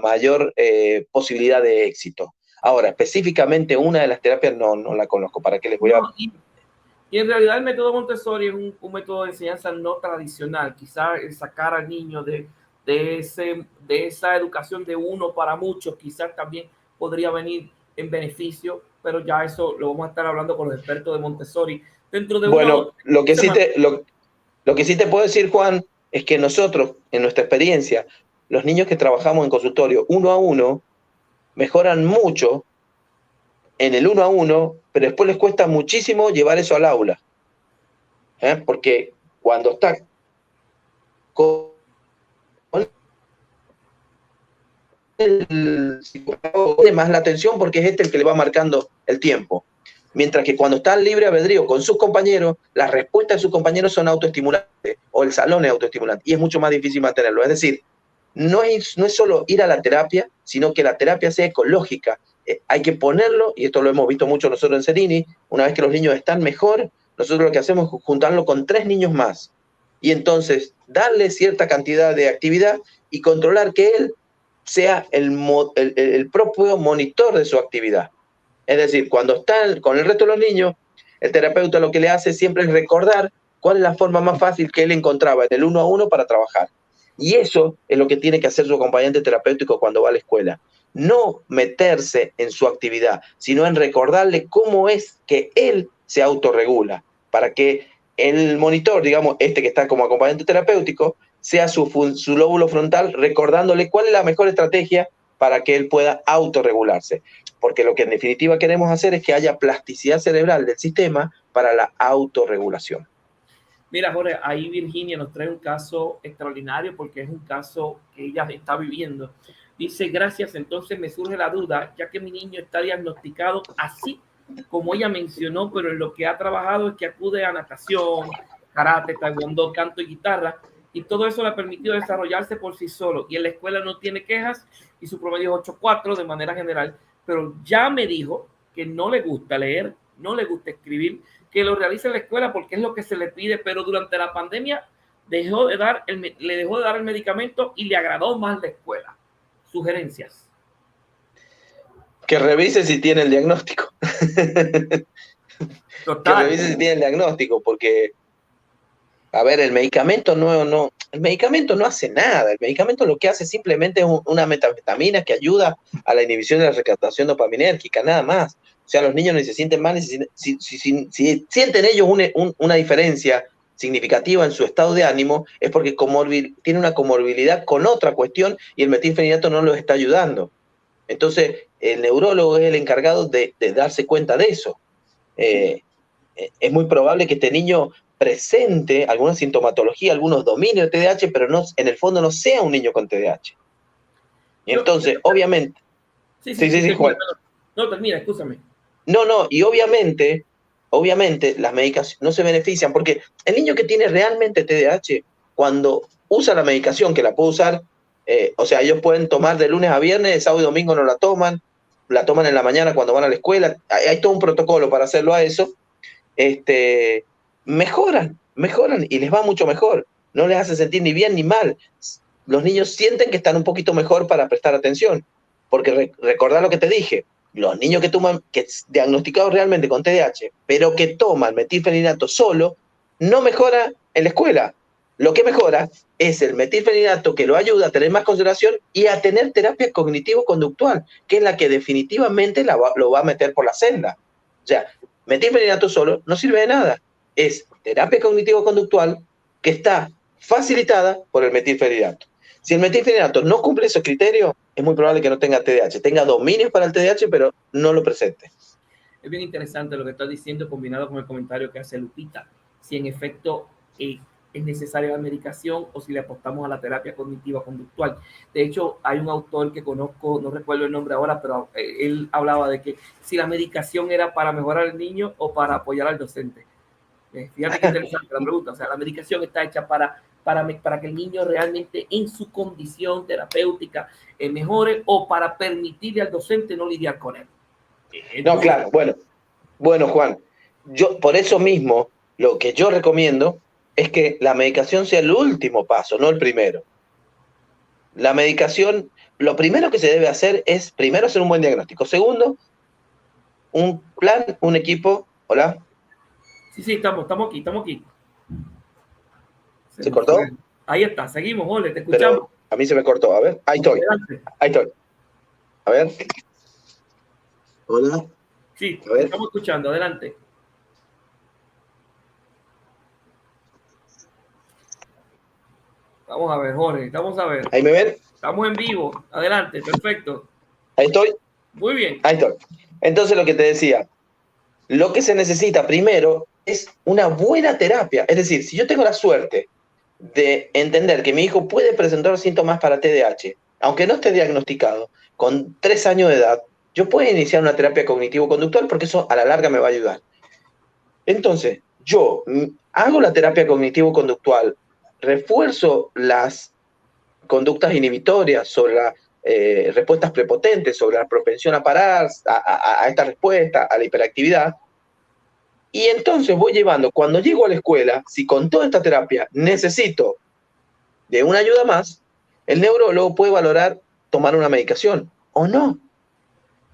mayor posibilidad de éxito. Ahora, específicamente una de las terapias no la conozco. ¿Para qué les voy a...? Y en realidad el método Montessori es un método de enseñanza no tradicional. Quizás el sacar al niño de esa educación de uno para muchos, quizás también podría venir en beneficio, pero ya eso lo vamos a estar hablando con los expertos de Montessori. Dentro de bueno, lo que sí te puedo decir, Juan, es que nosotros, en nuestra experiencia, los niños que trabajamos en consultorio 1 a 1 mejoran mucho en el 1 a 1, pero después les cuesta muchísimo llevar eso al aula. Porque cuando está con el psicólogo, tiene más la atención porque es el que le va marcando el tiempo. Mientras que cuando está en libre albedrío con sus compañeros, las respuestas de sus compañeros son autoestimulantes, o el salón es autoestimulante, y es mucho más difícil mantenerlo. Es decir, no es solo ir a la terapia, sino que la terapia sea ecológica. Hay que ponerlo, y esto lo hemos visto mucho nosotros en Serini, una vez que los niños están mejor, nosotros lo que hacemos es juntarlo con 3 niños más. Y entonces darle cierta cantidad de actividad y controlar que él sea el propio monitor de su actividad. Es decir, cuando está con el resto de los niños, el terapeuta lo que le hace siempre es recordar cuál es la forma más fácil que él encontraba en el 1 a 1 para trabajar. Y eso es lo que tiene que hacer su acompañante terapéutico cuando va a la escuela. No meterse en su actividad, sino en recordarle cómo es que él se autorregula, para que el monitor, digamos, este que está como acompañante terapéutico, sea su lóbulo frontal recordándole cuál es la mejor estrategia para que él pueda autorregularse. Porque lo que en definitiva queremos hacer es que haya plasticidad cerebral del sistema para la autorregulación. Mira, Jorge, ahí Virginia nos trae un caso extraordinario porque es un caso que ella está viviendo. Dice, gracias, entonces me surge la duda, ya que mi niño está diagnosticado así como ella mencionó, pero en lo que ha trabajado es que acude a natación, karate, taekwondo, canto y guitarra, y todo eso le ha permitido desarrollarse por sí solo. Y en la escuela no tiene quejas y su promedio es 8.4 de manera general, pero ya me dijo que no le gusta leer, no le gusta escribir, que lo realice en la escuela porque es lo que se le pide, pero durante la pandemia le dejó de dar el medicamento y le agradó más la escuela. Sugerencias. Que revise si tiene el diagnóstico. Total. Que revise si tiene el diagnóstico, porque, a ver, el medicamento no hace nada. El medicamento lo que hace simplemente es una metanfetamina que ayuda a la inhibición de la recaptación dopaminérgica, nada más. O sea, los niños ni se sienten mal, si sienten ellos una diferencia significativa en su estado de ánimo, es porque tiene una comorbilidad con otra cuestión y el metilfenidato no los está ayudando. Entonces, el neurólogo es el encargado de darse cuenta de eso. Es muy probable que este niño presente alguna sintomatología, algunos dominios de TDAH, pero no, en el fondo no sea un niño con TDAH. Y entonces, obviamente... Sí, Juan. No, termina, escúchame. No, y obviamente las medicaciones no se benefician, porque el niño que tiene realmente TDAH, cuando usa la medicación, que la puede usar, o sea, ellos pueden tomar de lunes a viernes, sábado y domingo no la toman en la mañana cuando van a la escuela, hay todo un protocolo para hacerlo a eso, mejoran y les va mucho mejor, no les hace sentir ni bien ni mal. Los niños sienten que están un poquito mejor para prestar atención, porque recordad lo que te dije, los niños que toman, que diagnosticados realmente con TDAH, pero que toman metilfenidato solo, no mejora en la escuela. Lo que mejora es el metilfenidato, que lo ayuda a tener más concentración y a tener terapia cognitivo-conductual, que es la que definitivamente lo va a meter por la senda. O sea, metilfenidato solo no sirve de nada. Es terapia cognitivo-conductual que está facilitada por el metilfenidato. Si el metilfenidato no cumple esos criterios, es muy probable que no tenga TDAH. Tenga dominios para el TDAH, pero no lo presente. Es bien interesante lo que estás diciendo, combinado con el comentario que hace Lupita. Si en efecto es necesaria la medicación o si le apostamos a la terapia cognitiva conductual. De hecho, hay un autor que conozco, no recuerdo el nombre ahora, pero él hablaba de que si la medicación era para mejorar al niño o para apoyar al docente. Fíjate qué interesante la pregunta. O sea, la medicación está hecha para que el niño realmente en su condición terapéutica mejore o para permitirle al docente no lidiar con él. No, claro, bueno, Juan, yo por eso mismo lo que yo recomiendo es que la medicación sea el último paso, no el primero. La medicación, lo primero que se debe hacer es, primero, hacer un buen diagnóstico. Segundo, un plan, un equipo. ¿Hola? Sí, estamos aquí. ¿Se cortó? Ahí está, seguimos, Ole, te escuchamos. Pero a mí se me cortó, a ver, ahí estoy. A ver. Hola. Sí, te estamos escuchando, adelante. Vamos a ver, Jorge, vamos a ver. ¿Ahí me ven? Estamos en vivo, adelante, perfecto. Ahí estoy. Muy bien. Ahí estoy. Entonces lo que te decía, lo que se necesita primero es una buena terapia. Es decir, si yo tengo la suerte de entender que mi hijo puede presentar síntomas para TDAH, aunque no esté diagnosticado, con 3 años de edad, yo puedo iniciar una terapia cognitivo-conductual porque eso a la larga me va a ayudar. Entonces, yo hago la terapia cognitivo-conductual, refuerzo las conductas inhibitorias sobre las respuestas prepotentes, sobre la propensión a parar, a esta respuesta, a la hiperactividad. Y entonces voy llevando, cuando llego a la escuela, si con toda esta terapia necesito de una ayuda más, el neurólogo puede valorar tomar una medicación o no.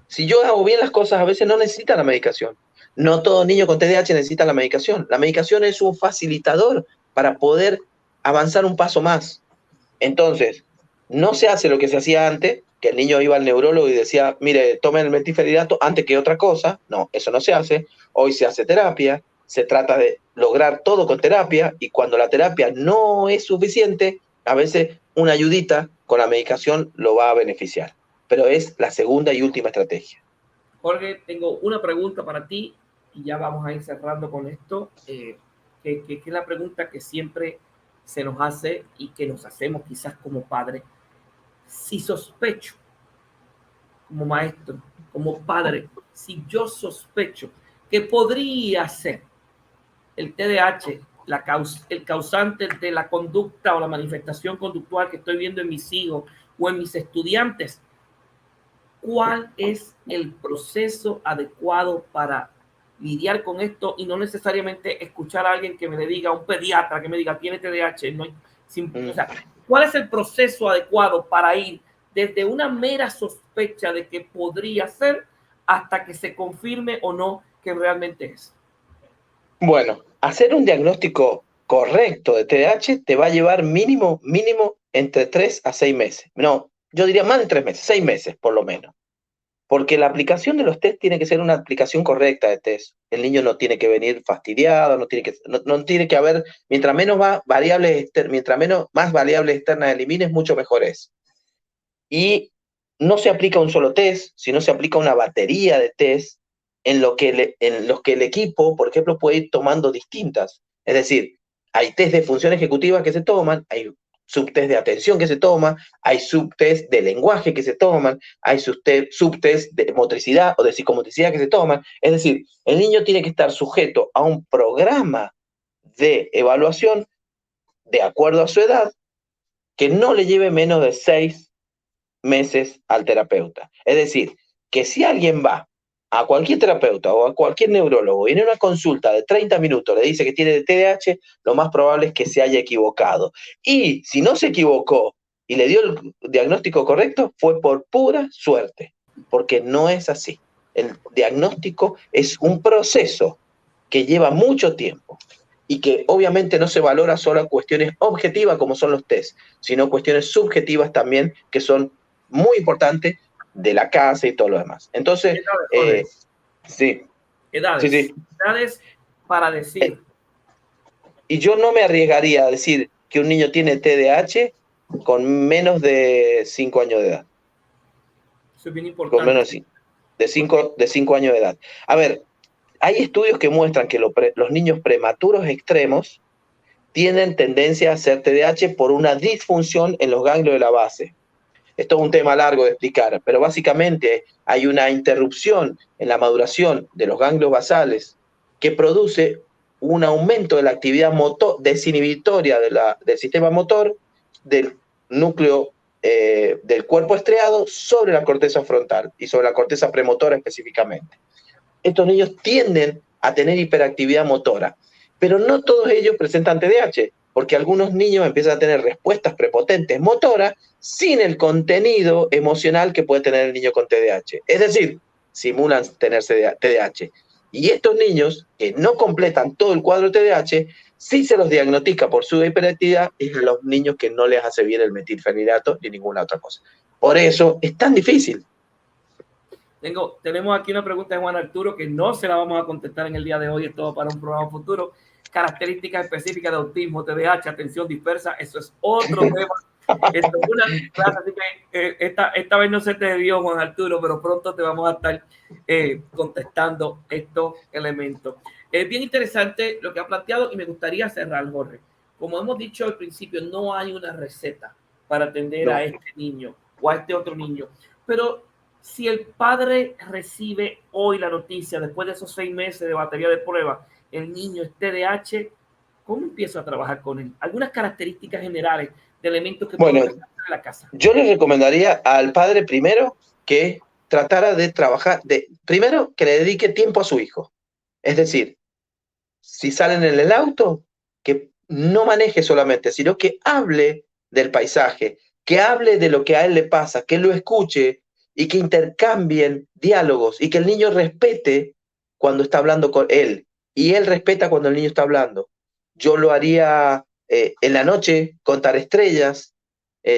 Si yo hago bien las cosas, a veces no necesita la medicación. No todo niño con TDAH necesita la medicación. La medicación es un facilitador para poder avanzar un paso más. Entonces, no se hace lo que se hacía antes, que el niño iba al neurólogo y decía, mire, tome el metilfenidato antes que otra cosa. No, eso no se hace. Hoy se hace terapia, se trata de lograr todo con terapia y cuando la terapia no es suficiente, a veces una ayudita con la medicación lo va a beneficiar. Pero es la segunda y última estrategia. Jorge, tengo una pregunta para ti y ya vamos a ir cerrando con esto, que es la pregunta que siempre se nos hace y que nos hacemos quizás como padres. Si sospecho, como maestro, como padre, si yo sospecho que podría ser el TDAH el causante de la conducta o la manifestación conductual que estoy viendo en mis hijos o en mis estudiantes, ¿cuál es el proceso adecuado para lidiar con esto y no necesariamente escuchar a alguien que me le diga, a un pediatra que me diga, tiene TDAH? No, o sea, ¿cuál es el proceso adecuado para ir desde una mera sospecha de que podría ser hasta que se confirme o no que realmente es? Bueno, hacer un diagnóstico correcto de TDAH te va a llevar mínimo entre 3 a 6 meses. No, yo diría más de 3 meses, 6 meses por lo menos. Porque la aplicación de los test tiene que ser una aplicación correcta de test. El niño no tiene que venir fastidiado, no tiene que haber, mientras más variables externas elimines, mucho mejor es. Y no se aplica un solo test, sino se aplica una batería de test en los que el equipo, por ejemplo, puede ir tomando distintas. Es decir, hay test de función ejecutiva que se toman, hay subtest de atención que se toman, hay subtest de lenguaje que se toman, hay subtest de motricidad o de psicomotricidad que se toman. Es decir, el niño tiene que estar sujeto a un programa de evaluación de acuerdo a su edad que no le lleve menos de 6 meses al terapeuta. Es decir, que si alguien va a cualquier terapeuta o a cualquier neurólogo y en una consulta de 30 minutos le dice que tiene TDAH, lo más probable es que se haya equivocado. Y si no se equivocó y le dio el diagnóstico correcto, fue por pura suerte, porque no es así. El diagnóstico es un proceso que lleva mucho tiempo y que obviamente no se valora solo a cuestiones objetivas como son los test, sino cuestiones subjetivas también que son muy importantes de la casa y todo lo demás. Entonces, sí. Edades para decir. Y yo no me arriesgaría a decir que un niño tiene TDAH con menos de 5 años de edad. Eso es bien importante. Con menos de 5 años de edad. A ver, hay estudios que muestran que los niños prematuros extremos tienen tendencia a ser TDAH por una disfunción en los ganglios de la base. Esto es un tema largo de explicar, pero básicamente hay una interrupción en la maduración de los ganglios basales que produce un aumento de la actividad motor, desinhibitoria del sistema motor del núcleo del cuerpo estriado sobre la corteza frontal y sobre la corteza premotora específicamente. Estos niños tienden a tener hiperactividad motora, pero no todos ellos presentan TDAH, porque algunos niños empiezan a tener respuestas prepotentes motoras sin el contenido emocional que puede tener el niño con TDAH. Es decir, simulan tener TDAH. Y estos niños que no completan todo el cuadro TDAH, sí se los diagnostica por su hiperactividad y a los niños que no les hace bien el metilfenidato ni ninguna otra cosa. Por eso es tan difícil. Tenemos aquí una pregunta de Juan Arturo que no se la vamos a contestar en el día de hoy, es todo para un programa futuro. Características específicas de autismo, TDAH, atención dispersa, eso es otro tema. Esto es una clase, así que esta vez no se te dio, Juan Arturo, pero pronto te vamos a estar contestando estos elementos. Es bien interesante lo que ha planteado y me gustaría cerrar, Jorge. Como hemos dicho al principio, no hay una receta para atender a este niño o a este otro niño, pero si el padre recibe hoy la noticia, después de esos 6 meses de batería de prueba, el niño es TDAH, ¿cómo empiezo a trabajar con él? Algunas características generales de elementos que puedo hacer en la casa. Yo le recomendaría al padre primero que tratara de trabajar, primero que le dedique tiempo a su hijo. Es decir, si salen en el auto, que no maneje solamente, sino que hable del paisaje, que hable de lo que a él le pasa, que lo escuche y que intercambien diálogos y que el niño respete cuando está hablando con él y él respeta cuando el niño está hablando. Yo lo haría en la noche, contar estrellas,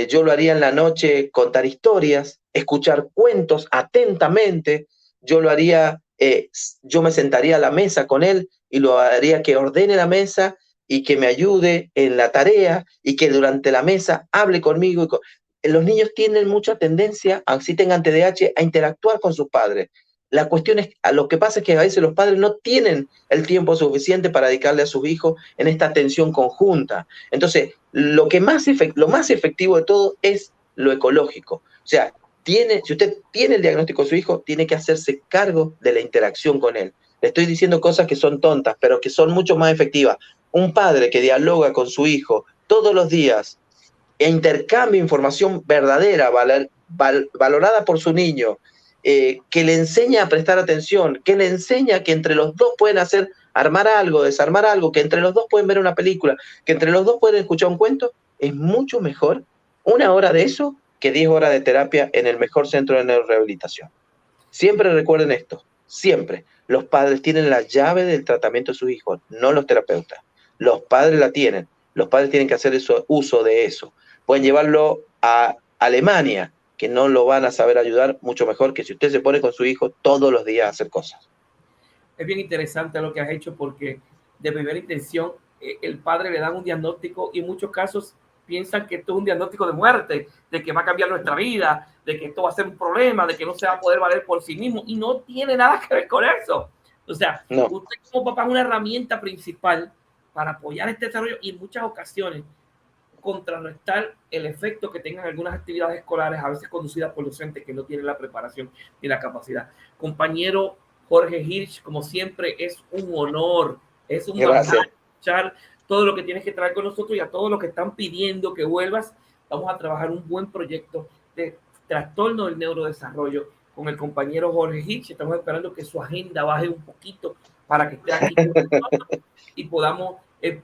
yo lo haría en la noche, contar historias, escuchar cuentos atentamente, yo lo haría, yo me sentaría a la mesa con él y lo haría que ordene la mesa y que me ayude en la tarea y que durante la mesa hable conmigo. Los niños tienen mucha tendencia, así tengan TDAH, a interactuar con sus padres. La cuestión es, lo que pasa es que a veces los padres no tienen el tiempo suficiente para dedicarle a sus hijos en esta atención conjunta. Entonces, lo más efectivo de todo es lo ecológico. O sea, si usted tiene el diagnóstico de su hijo, tiene que hacerse cargo de la interacción con él. Le estoy diciendo cosas que son tontas, pero que son mucho más efectivas. Un padre que dialoga con su hijo todos los días e intercambia información verdadera, valorada por su niño, que le enseña a prestar atención, que le enseña que entre los dos pueden armar algo, desarmar algo, que entre los dos pueden ver una película, que entre los dos pueden escuchar un cuento, es mucho mejor 1 hora de eso que 10 horas de terapia en el mejor centro de neurorehabilitación. Siempre recuerden esto, siempre. Los padres tienen la llave del tratamiento de sus hijos, no los terapeutas. Los padres la tienen. Los padres tienen que hacer uso de eso. Pueden llevarlo a Alemania, que no lo van a saber ayudar mucho mejor que si usted se pone con su hijo todos los días a hacer cosas. Es bien interesante lo que has hecho porque de primera intención el padre le da un diagnóstico y en muchos casos piensan que esto es un diagnóstico de muerte, de que va a cambiar nuestra vida, de que esto va a ser un problema, de que no se va a poder valer por sí mismo y no tiene nada que ver con eso. O sea, no. Usted como papá es una herramienta principal para apoyar este desarrollo y en muchas ocasiones contrarrestar el efecto que tengan algunas actividades escolares, a veces conducidas por docentes que no tienen la preparación ni la capacidad. Compañero Jorge Hirsch, como siempre, es un honor, es un placer escuchar todo lo que tienes que traer con nosotros y a todos los que están pidiendo que vuelvas. Vamos a trabajar un buen proyecto de trastorno del neurodesarrollo con el compañero Jorge Hirsch. Estamos esperando que su agenda baje un poquito para que esté aquí con nosotros y podamos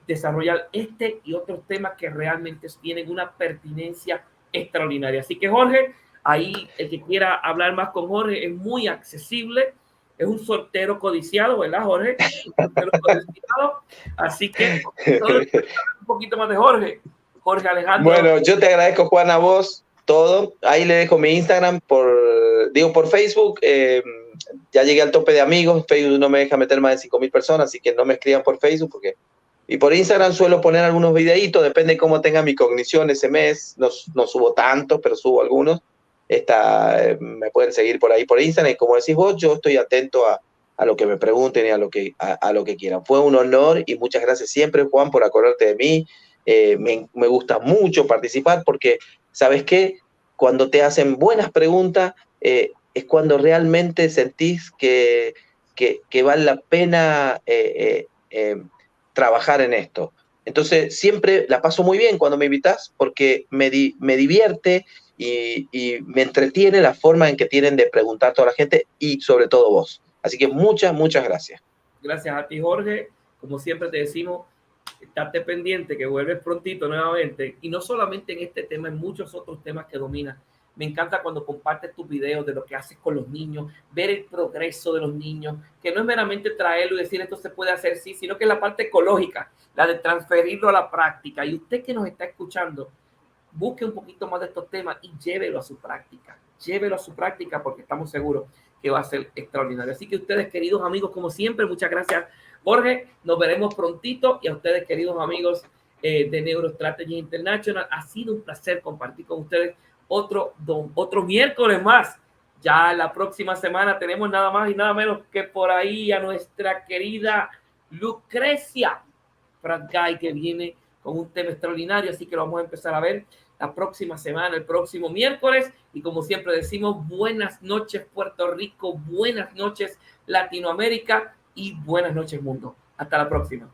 desarrollar este y otros temas que realmente tienen una pertinencia extraordinaria. Así que Jorge, ahí el que quiera hablar más con Jorge es muy accesible, es un soltero codiciado, ¿verdad, Jorge? Un soltero codiciado. Así que un poquito más de Jorge Alejandro. Bueno, yo te agradezco, Juan, a vos todo. Ahí le dejo mi Instagram por Facebook. Ya llegué al tope de amigos. Facebook no me deja meter más de 5,000 personas, así que no me escriban por Facebook y por Instagram suelo poner algunos videitos, depende de cómo tenga mi cognición ese mes. No subo tanto, pero subo algunos. Me pueden seguir por ahí por Instagram y como decís vos, yo estoy atento a a lo que me pregunten y a lo que quieran. Fue un honor y muchas gracias siempre, Juan, por acordarte de mí. Me gusta mucho participar porque, ¿sabes qué? Cuando te hacen buenas preguntas, es cuando realmente sentís que vale la pena trabajar en esto. Entonces, siempre la paso muy bien cuando me invitas porque me divierte y me entretiene la forma en que tienen de preguntar a toda la gente y sobre todo vos. Así que muchas gracias. Gracias a ti, Jorge. Como siempre te decimos, estate pendiente que vuelves prontito nuevamente. Y no solamente en este tema, en muchos otros temas que dominas. Me encanta cuando compartes tus videos de lo que haces con los niños, ver el progreso de los niños, que no es meramente traerlo y decir esto se puede hacer sí, sino que es la parte ecológica, la de transferirlo a la práctica. Y usted que nos está escuchando, busque un poquito más de estos temas y llévelo a su práctica. Llévelo a su práctica porque estamos seguros que va a ser extraordinario. Así que ustedes, queridos amigos, como siempre, muchas gracias, Jorge. Nos veremos prontito y a ustedes, queridos amigos de NeuroStrategy International, ha sido un placer compartir con ustedes otro miércoles más. Ya la próxima semana tenemos nada más y nada menos que por ahí a nuestra querida Lucrecia Pratgay, que viene con un tema extraordinario, así que lo vamos a empezar a ver la próxima semana, el próximo miércoles. Y como siempre decimos, buenas noches Puerto Rico, buenas noches Latinoamérica y buenas noches mundo. Hasta la próxima.